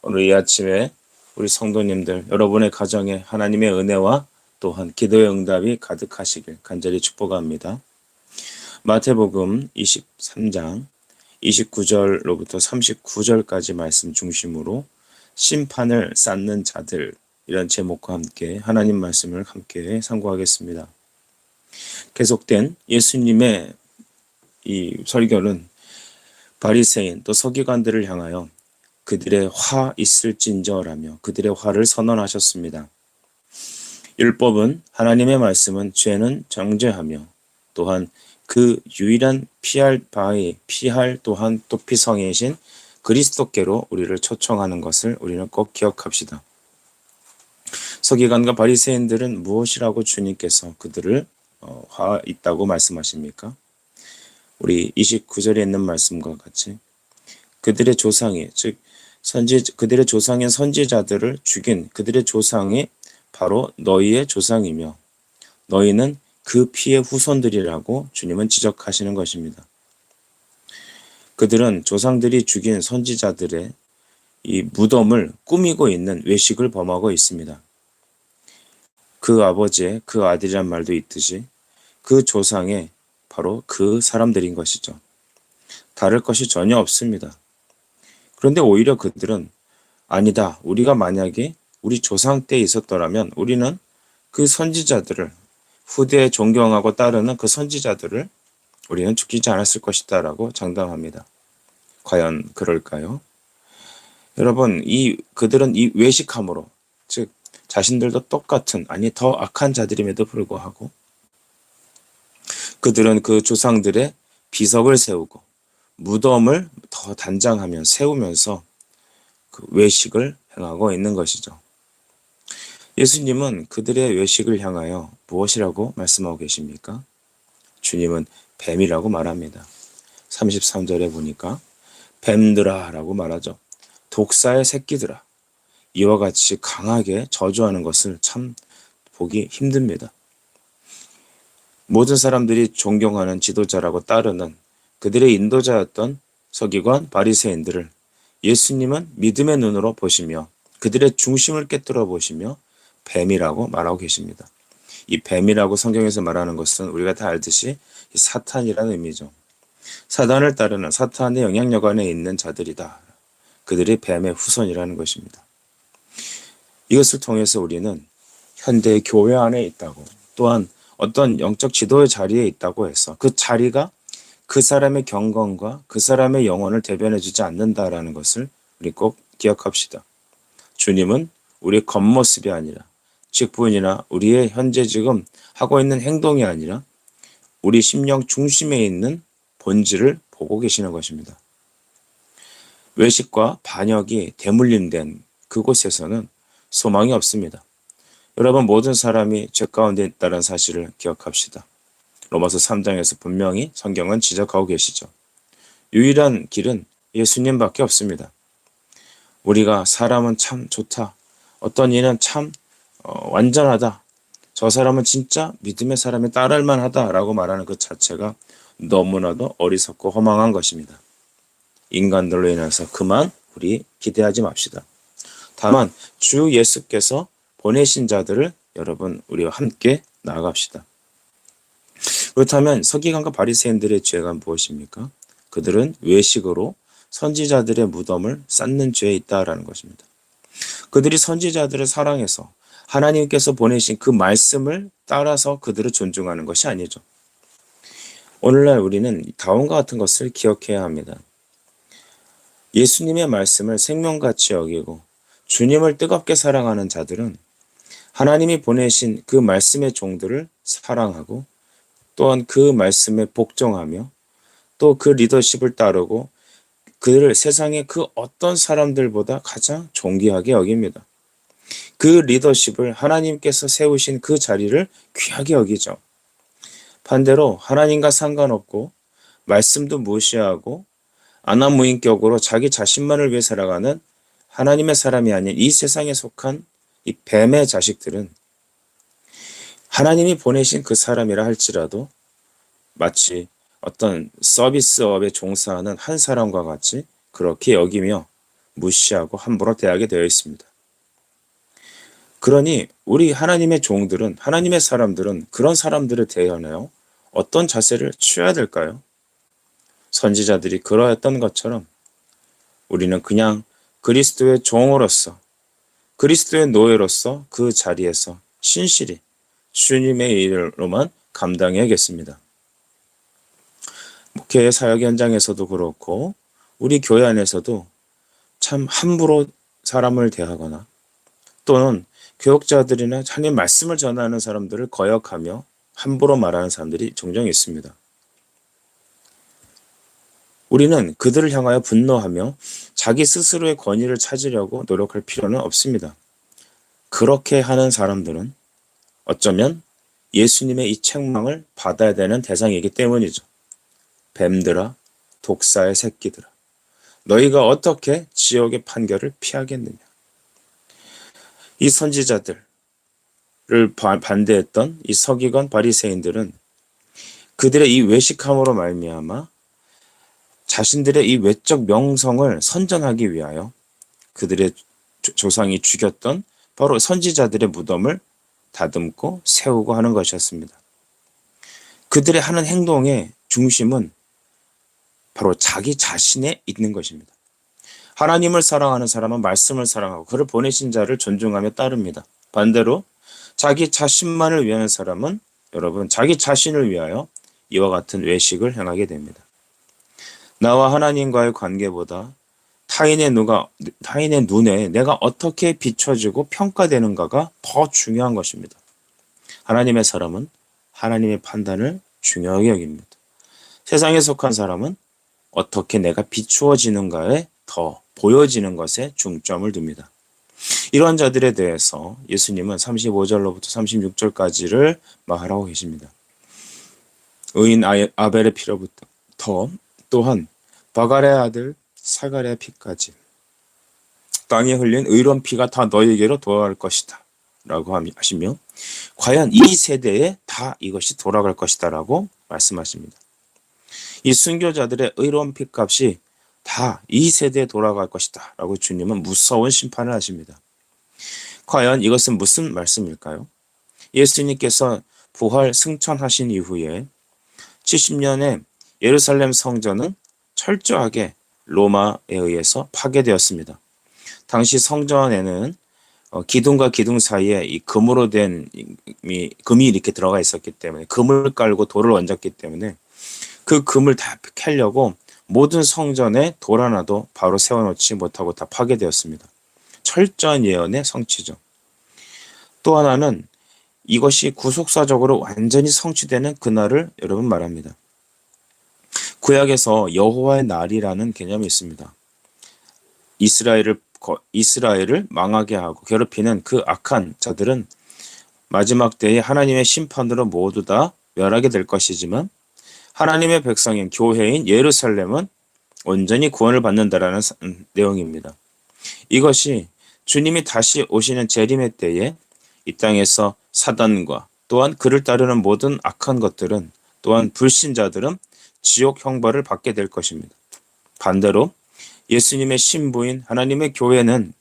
오늘 이 아침에 우리 성도님들 여러분의 가정에 하나님의 은혜와 또한 기도의 응답이 가득하시길 간절히 축복합니다. 마태복음 23장 29절로부터 39절까지 말씀 중심으로 심판을 쌓는 자들, 이런 제목과 함께 하나님 말씀을 함께 상고하겠습니다. 계속된 예수님의 이 설교는 바리새인 또 서기관들을 향하여 그들의 화 있을진저라며 그들의 화를 선언하셨습니다. 율법은, 하나님의 말씀은 죄는 정죄하며 또한 그 유일한 피할 또한 도피성이신 그리스도께로 우리를 초청하는 것을 우리는 꼭 기억합시다. 서기관과 바리새인들은 무엇이라고 주님께서 그들을 화 있다고 말씀하십니까? 우리 29절에 있는 말씀과 같이 그들의 조상이, 즉 그들의 조상인 선지자들을 죽인 그들의 조상이 바로 너희의 조상이며 너희는 그 피의 후손들이라고 주님은 지적하시는 것입니다. 그들은 조상들이 죽인 선지자들의 이 무덤을 꾸미고 있는 외식을 범하고 있습니다. 그 아버지의 그 아들이란 말도 있듯이 그 조상의 바로 그 사람들인 것이죠. 다를 것이 전혀 없습니다. 그런데 오히려 그들은 아니다, 우리가 만약에 우리 조상 때 있었더라면 우리는 그 선지자들을, 후대에 존경하고 따르는 그 선지자들을 우리는 죽이지 않았을 것이다 라고 장담합니다. 과연 그럴까요? 여러분, 그들은 이 외식함으로, 즉 자신들도 똑같은, 아니 더 악한 자들임에도 불구하고 그들은 그 조상들의 비석을 세우고 무덤을 더 단장하며 세우면서 그 외식을 행하고 있는 것이죠. 예수님은 그들의 외식을 향하여 무엇이라고 말씀하고 계십니까? 주님은 뱀이라고 말합니다. 33절에 보니까 뱀들아 라고 말하죠. 독사의 새끼들아. 이와 같이 강하게 저주하는 것을 참 보기 힘듭니다. 모든 사람들이 존경하는 지도자라고 따르는 그들의 인도자였던 서기관 바리새인들을 예수님은 믿음의 눈으로 보시며 그들의 중심을 깨뜨려 보시며 뱀이라고 말하고 계십니다. 이 뱀이라고 성경에서 말하는 것은 우리가 다 알듯이 사탄이라는 의미죠. 사단을 따르는 사탄의 영향력 안에 있는 자들이다. 그들이 뱀의 후손이라는 것입니다. 이것을 통해서 우리는 현대의 교회 안에 있다고, 또한 어떤 영적 지도의 자리에 있다고 해서 그 자리가 그 사람의 경건과 그 사람의 영혼을 대변해 주지 않는다라는 것을 우리 꼭 기억합시다. 주님은 우리의 겉모습이 아니라, 직분이나 우리의 현재 지금 하고 있는 행동이 아니라 우리 심령 중심에 있는 본질을 보고 계시는 것입니다. 외식과 반역이 대물림된 그곳에서는 소망이 없습니다. 여러분, 모든 사람이 죄 가운데 있다는 사실을 기억합시다. 로마서 3장에서 분명히 성경은 지적하고 계시죠. 유일한 길은 예수님밖에 없습니다. 우리가 사람은 참 좋다, 어떤 이는 참 완전하다, 저 사람은 진짜 믿음의 사람이 따를 만하다라고 말하는 그 자체가 너무나도 어리석고 허망한 것입니다. 인간들로 인해서 그만 우리 기대하지 맙시다. 다만 주 예수께서 보내신 자들을 여러분 우리와 함께 나아갑시다. 그렇다면 서기관과 바리새인들의 죄가 무엇입니까? 그들은 외식으로 선지자들의 무덤을 쌓는 죄에 있다라는 것입니다. 그들이 선지자들을 사랑해서 하나님께서 보내신 그 말씀을 따라서 그들을 존중하는 것이 아니죠. 오늘날 우리는 다음과 같은 것을 기억해야 합니다. 예수님의 말씀을 생명같이 여기고 주님을 뜨겁게 사랑하는 자들은 하나님이 보내신 그 말씀의 종들을 사랑하고 또한 그 말씀에 복종하며 또 그 리더십을 따르고 그를 세상의 그 어떤 사람들보다 가장 존귀하게 여깁니다. 그 리더십을 하나님께서 세우신 그 자리를 귀하게 여기죠. 반대로 하나님과 상관없고 말씀도 무시하고 안하무인격으로 자기 자신만을 위해 살아가는 하나님의 사람이 아닌 이 세상에 속한 이 뱀의 자식들은 하나님이 보내신 그 사람이라 할지라도 마치 어떤 서비스업에 종사하는 한 사람과 같이 그렇게 여기며 무시하고 함부로 대하게 되어 있습니다. 그러니 우리 하나님의 종들은, 하나님의 사람들은 그런 사람들을 대하여 어떤 자세를 취해야 될까요? 선지자들이 그러했던 것처럼 우리는 그냥 그리스도의 종으로서, 그리스도의 노예로서 그 자리에서 신실히 주님의 일로만 감당해야겠습니다. 목회 사역 현장에서도 그렇고 우리 교회 안에서도 참 함부로 사람을 대하거나 또는 교역자들이나 하나님 말씀을 전하는 사람들을 거역하며 함부로 말하는 사람들이 종종 있습니다. 우리는 그들을 향하여 분노하며 자기 스스로의 권위를 찾으려고 노력할 필요는 없습니다. 그렇게 하는 사람들은 어쩌면 예수님의 이 책망을 받아야 되는 대상이기 때문이죠. 뱀들아, 독사의 새끼들아, 너희가 어떻게 지옥의 판결을 피하겠느냐. 이 선지자들을 반대했던 이 서기관 바리새인들은 그들의 이 외식함으로 말미암아 자신들의 이 외적 명성을 선전하기 위하여 그들의 조상이 죽였던 바로 선지자들의 무덤을 다듬고 세우고 하는 것이었습니다. 그들의 하는 행동의 중심은 바로 자기 자신에 있는 것입니다. 하나님을 사랑하는 사람은 말씀을 사랑하고 그를 보내신 자를 존중하며 따릅니다. 반대로 자기 자신만을 위하는 사람은 여러분 자기 자신을 위하여 이와 같은 외식을 행하게 됩니다. 나와 하나님과의 관계보다 타인의 눈에 내가 어떻게 비춰지고 평가되는가가 더 중요한 것입니다. 하나님의 사람은 하나님의 판단을 중요하게 여깁니다. 세상에 속한 사람은 어떻게 내가 비추어지는가에 더 보여지는 것에 중점을 둡니다. 이러한 자들에 대해서 예수님은 35절로부터 36절까지를 말하고 계십니다. 의인 아벨의 피로부터 또한 바갈의 아들 사갈의 피까지 땅에 흘린 의로운 피가 다 너희에게로 돌아갈 것이다 라고 하시며 과연 이 세대에 다 이것이 돌아갈 것이다 라고 말씀하십니다. 이 순교자들의 의로운 피값이 다 이 세대에 돌아갈 것이다 라고 주님은 무서운 심판을 하십니다. 과연 이것은 무슨 말씀일까요? 예수님께서 부활 승천하신 이후에 70년에 예루살렘 성전은 철저하게 로마에 의해서 파괴되었습니다. 당시 성전에는 기둥과 기둥 사이에 이 금으로 된 금이 이렇게 들어가 있었기 때문에 금을 깔고 돌을 얹었기 때문에 그 금을 다 캐려고 모든 성전에 돌 하나도 바로 세워놓지 못하고 다 파괴되었습니다. 철저한 예언의 성취죠. 또 하나는 이것이 구속사적으로 완전히 성취되는 그날을 여러분 말합니다. 구약에서 여호와의 날이라는 개념이 있습니다. 이스라엘을 망하게 하고 괴롭히는 그 악한 자들은 마지막 때에 하나님의 심판으로 모두 다 멸하게 될 것이지만 하나님의 백성인 교회인 예루살렘은 온전히 구원을 받는다라는 내용입니다. 이것이 주님이 다시 오시는 재림의 때에 이 땅에서 사단과 또한 그를 따르는 모든 악한 것들은 또한 불신자들은 지옥 형벌을 받게 될 것입니다. 반대로 예수님의 신부인 하나님의 교회는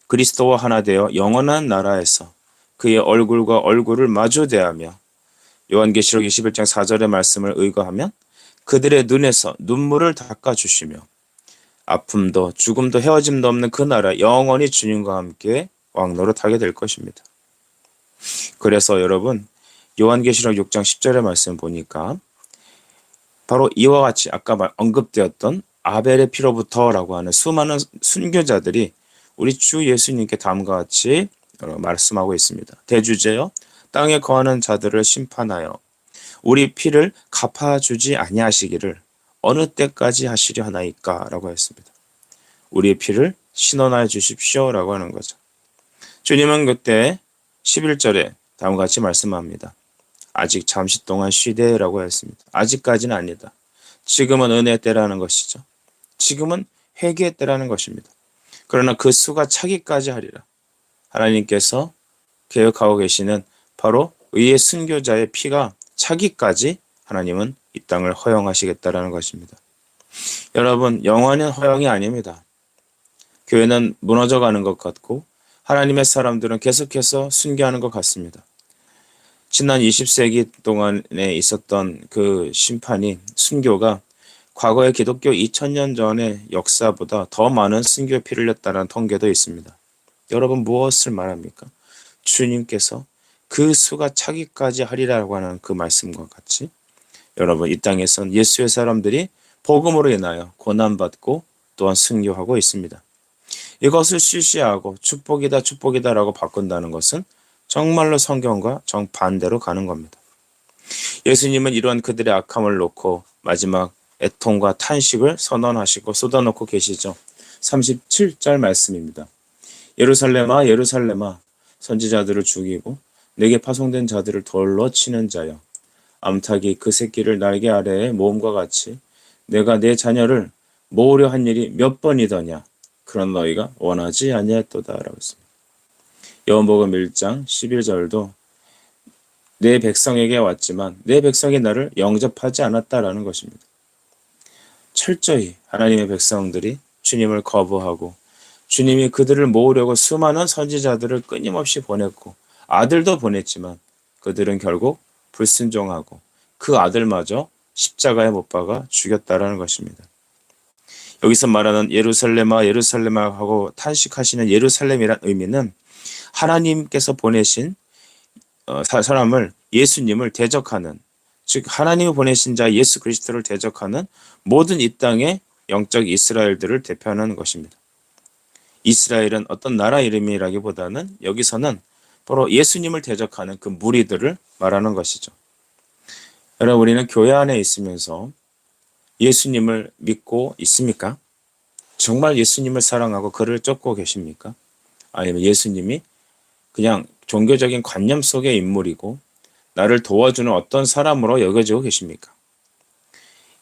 그리스도와 하나 되어 영원한 나라에서 그의 얼굴과 얼굴을 마주 대하며 요한계시록 21장 4절의 말씀을 의거하면 그들의 눈에서 눈물을 닦아주시며 아픔도 죽음도 헤어짐도 없는 그 나라 영원히 주님과 함께 왕노릇하게 될 것입니다. 그래서 여러분 요한계시록 6장 10절의 말씀 보니까 바로 이와 같이 아까 언급되었던 아벨의 피로부터라고 하는 수많은 순교자들이 우리 주 예수님께 다음과 같이 말씀하고 있습니다. 대주제여 땅에 거하는 자들을 심판하여 우리 피를 갚아주지 아니하시기를 어느 때까지 하시려 하나이까 라고 했습니다. 우리의 피를 신원하여 주십시오 라고 하는 거죠. 주님은 그때 11절에 다음과 같이 말씀합니다. 아직 잠시 동안 쉬되라고 했습니다. 아직까지는 아니다. 지금은 은혜의 때라는 것이죠. 지금은 회개의 때라는 것입니다. 그러나 그 수가 차기까지 하리라. 하나님께서 계획하고 계시는 바로 의의 순교자의 피가 차기까지 하나님은 이 땅을 허용하시겠다라는 것입니다. 여러분 영원한 허용이 아닙니다. 교회는 무너져가는 것 같고 하나님의 사람들은 계속해서 순교하는 것 같습니다. 지난 20세기 동안에 있었던 그 심판이 순교가 과거의 기독교 2000년 전의 역사보다 더 많은 순교 피를 흘렸다는 통계도 있습니다. 여러분 무엇을 말합니까? 주님께서 그 수가 차기까지 하리라고 하는 그 말씀과 같이 여러분 이 땅에선 예수의 사람들이 복음으로 인하여 고난받고 또한 순교하고 있습니다. 이것을 실시하고 축복이다 축복이다라고 바꾼다는 것은 정말로 성경과 정반대로 가는 겁니다. 예수님은 이러한 그들의 악함을 놓고 마지막 애통과 탄식을 선언하시고 쏟아놓고 계시죠. 37절 말씀입니다. 예루살렘아 예루살렘아 선지자들을 죽이고 내게 파송된 자들을 돌로 치는 자여 암탉이 그 새끼를 날개 아래에 모음과 같이 내가 내 자녀를 모으려 한 일이 몇 번이더냐 그런 너희가 원하지 아니했도다 라고 했습니다. 요한복음 1장 11절도 내 백성에게 왔지만 내 백성이 나를 영접하지 않았다라는 것입니다. 철저히 하나님의 백성들이 주님을 거부하고 주님이 그들을 모으려고 수많은 선지자들을 끊임없이 보냈고 아들도 보냈지만 그들은 결국 불순종하고 그 아들마저 십자가에 못 박아 죽였다라는 것입니다. 여기서 말하는 예루살렘아 예루살렘아 하고 탄식하시는 예루살렘이란 의미는 하나님께서 보내신 사람을 예수님을 대적하는 즉 하나님이 보내신 자 예수 그리스도를 대적하는 모든 이 땅의 영적 이스라엘들을 대표하는 것입니다. 이스라엘은 어떤 나라 이름이라기보다는 여기서는 바로 예수님을 대적하는 그 무리들을 말하는 것이죠. 여러분 우리는 교회 안에 있으면서 예수님을 믿고 있습니까? 정말 예수님을 사랑하고 그를 쫓고 계십니까? 아니면 예수님이 그냥 종교적인 관념 속의 인물이고 나를 도와주는 어떤 사람으로 여겨지고 계십니까?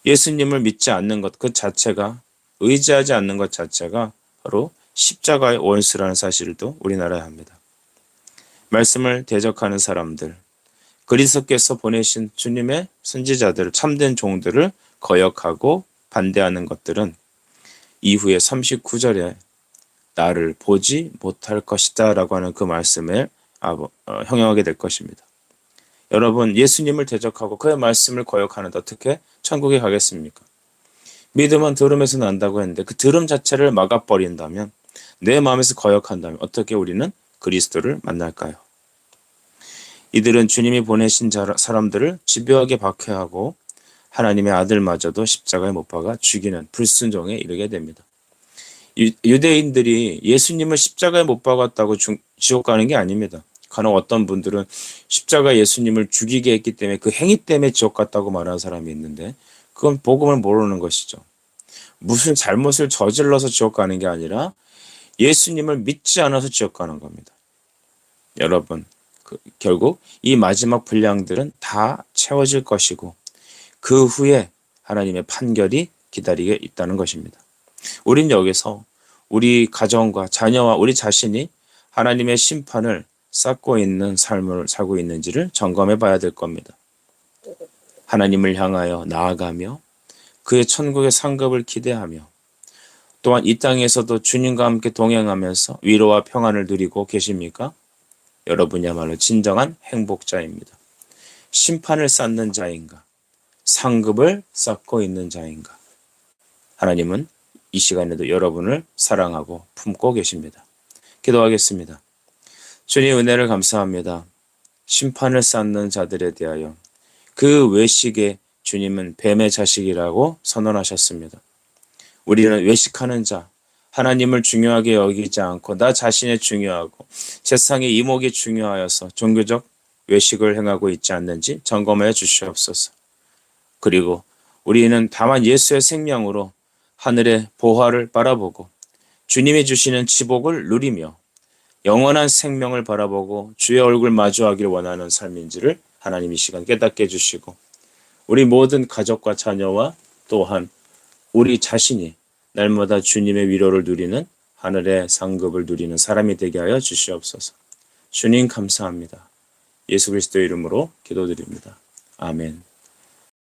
예수님을 믿지 않는 것 그 자체가 의지하지 않는 것 자체가 바로 십자가의 원수라는 사실을 또 우리나라에 합니다. 말씀을 대적하는 사람들, 그리스도께서 보내신 주님의 선지자들, 참된 종들을 거역하고 반대하는 것들은 이후에 39절에 나를 보지 못할 것이다 라고 하는 그 말씀을 형용하게 될 것입니다. 여러분 예수님을 대적하고 그의 말씀을 거역하는데 어떻게 천국에 가겠습니까? 믿음은 들음에서 난다고 했는데 그 들음 자체를 막아버린다면 내 마음에서 거역한다면 어떻게 우리는 그리스도를 만날까요? 이들은 주님이 보내신 사람들을 집요하게 박해하고 하나님의 아들마저도 십자가에 못 박아 죽이는 불순종에 이르게 됩니다. 유대인들이 예수님을 십자가에 못 박았다고 지옥 가는 게 아닙니다. 간혹 어떤 분들은 십자가 예수님을 죽이게 했기 때문에 그 행위 때문에 지옥 갔다고 말하는 사람이 있는데 그건 복음을 모르는 것이죠. 무슨 잘못을 저질러서 지옥 가는 게 아니라 예수님을 믿지 않아서 지옥 가는 겁니다. 여러분 결국 이 마지막 분량들은 다 채워질 것이고 그 후에 하나님의 판결이 기다리게 있다는 것입니다. 우린 여기서 우리 가정과 자녀와 우리 자신이 하나님의 심판을 쌓고 있는 삶을 살고 있는지를 점검해 봐야 될 겁니다. 하나님을 향하여 나아가며 그의 천국의 상급을 기대하며 또한 이 땅에서도 주님과 함께 동행하면서 위로와 평안을 누리고 계십니까? 여러분이야말로 진정한 행복자입니다. 심판을 쌓는 자인가? 상급을 쌓고 있는 자인가? 하나님은 이 시간에도 여러분을 사랑하고 품고 계십니다. 기도하겠습니다. 주님 은혜를 감사합니다. 심판을 쌓는 자들에 대하여 그 외식에 주님은 뱀의 자식이라고 선언하셨습니다. 우리는 외식하는 자, 하나님을 중요하게 여기지 않고 나 자신이 중요하고 세상의 이목이 중요하여서 종교적 외식을 행하고 있지 않는지 점검해 주시옵소서. 그리고 우리는 다만 예수의 생명으로 하늘의 보화를 바라보고 주님이 주시는 지복을 누리며 영원한 생명을 바라보고 주의 얼굴 마주하길 원하는 삶인지를 하나님 이 시간 깨닫게 해주시고 우리 모든 가족과 자녀와 또한 우리 자신이 날마다 주님의 위로를 누리는 하늘의 상급을 누리는 사람이 되게 하여 주시옵소서. 주님 감사합니다. 예수 그리스도의 이름으로 기도드립니다. 아멘.